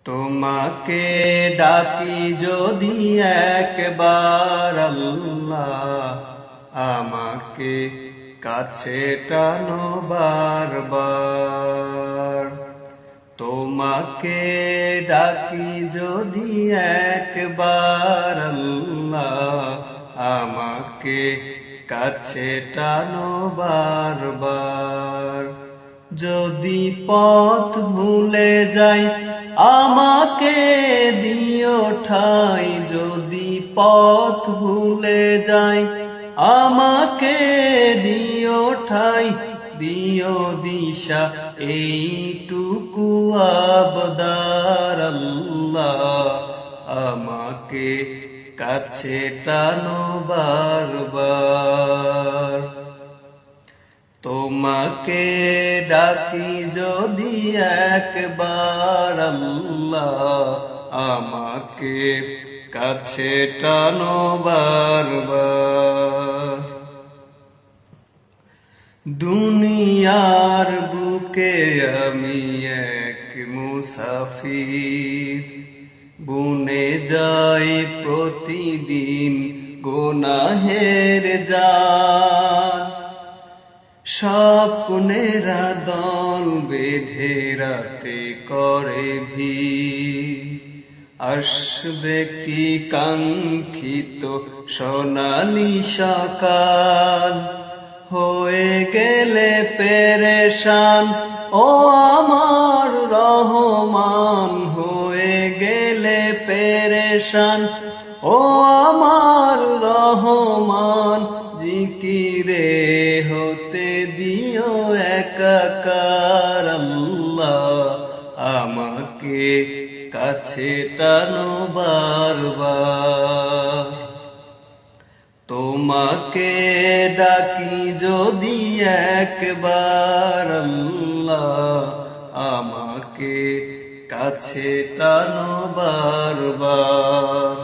তোমাকে ডাকি যদি একবার আল্লাহ, আমাকে কাছে টানো বারবার। তোমাকে ডাকি যদি একবার আল্লাহ, আমাকে কাছে টানো বারবার। যদি পথ ভুলে যাই আমাকে দিও ঠাই, যদি পথ ভুলে যাই আমাকে দিও ঠাই, দিও দিশা এইটুকু আবদার আল্লাহ, আমাকে কাছে টানো বারবার। তোমাকে ডাকি যদি একবার আল্লাহ, আমাকে কাছে টানো বারবার। দুনিয়ার বুকে আমি এক মুসাফির, বুনে যাই প্রতিদিন গুনাহের জাল। স্বপ্নেরা দল বেঁধে রাতে করে ভিড়, আসবে কি কাঙ্ক্ষিত সোনালি সকাল। হয়ে গেলে পেরেশান ও আমার রহমান, হয়ে গেলে পেরেশান ও আমার রহমান। জিকিরে হতে দিও একাকার আল্লাহ, আমাকে কাছে টানো বারবার। তোমাকে ডাকি যদি একবার আল্লাহ, আমাকে কাছে টানো বারবার।